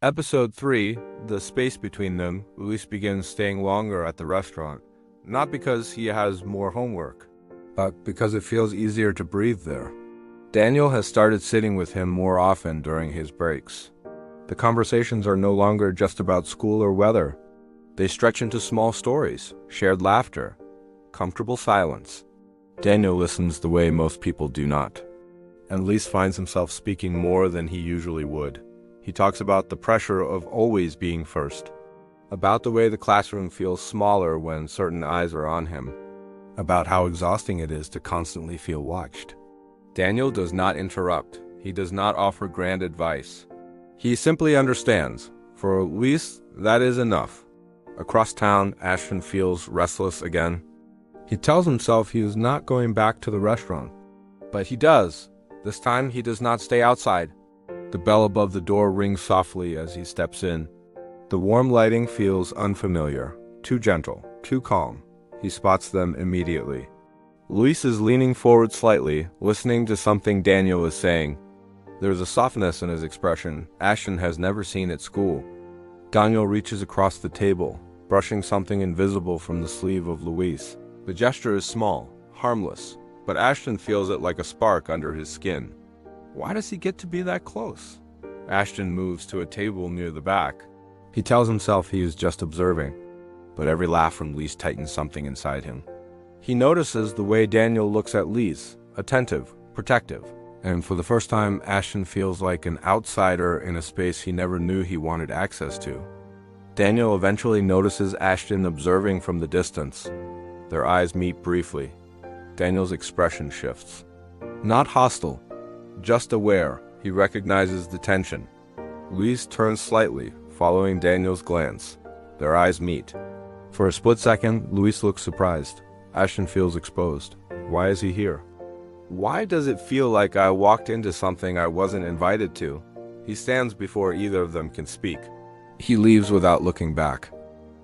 Episode 3, The Space Between Them, Luis begins staying longer at the restaurant, not because he has more homework, but because it feels easier to breathe there. Daniel has started sitting with him more often during his breaks. The conversations are no longer just about school or weather. They stretch into small stories, shared laughter, comfortable silence. Daniel listens the way most people do not, and Luis finds himself speaking more than he usually would. He talks about the pressure of always being first, about the way the classroom feels smaller when certain eyes are on him, about how exhausting it is to constantly feel watched. Daniel does not interrupt. He does not offer grand advice. He simply understands. For Luis, that is enough. Across town, Ashton feels restless again. He tells himself he is not going back to the restaurant, but he does. This time, he does not stay outside. The bell above the door rings softly as he steps in. The warm lighting feels unfamiliar, too gentle, too calm. He spots them immediately. Luis is leaning forward slightly, listening to something Daniel is saying. There is a softness in his expression Ashton has never seen at school. Daniel reaches across the table, brushing something invisible from the sleeve of Luis. The gesture is small, harmless, but Ashton feels it like a spark under his skin. Why does he get to be that close? Ashton moves to a table near the back. He tells himself he is just observing, but every laugh from Luis tightens something inside him. He notices the way Daniel looks at Luis, attentive, protective, and for the first time, Ashton feels like an outsider in a space he never knew he wanted access to. Daniel eventually notices Ashton observing from the distance. Their eyes meet briefly. Daniel's expression shifts. Not hostile, just aware. He recognizes the tension. Luis turns slightly, following Daniel's glance. Their eyes meet. For a split second, Luis looks surprised. Ashton feels exposed. Why is he here? Why does it feel like I walked into something I wasn't invited to? He stands before either of them can speak. He leaves without looking back.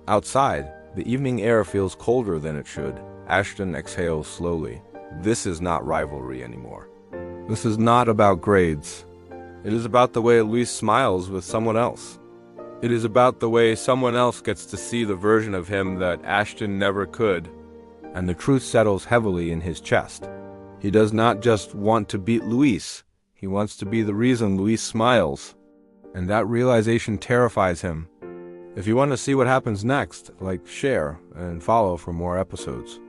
Outside, the evening air feels colder than it should. Ashton exhales slowly. This is not rivalry anymore. This is not about grades. It is about the way Luis smiles with someone else. It is about the way someone else gets to see the version of him that Ashton never could. And the truth settles heavily in his chest. He does not just want to beat Luis. He wants to be the reason Luis smiles. And that realization terrifies him. If you want to see what happens next, share, and follow for more episodes.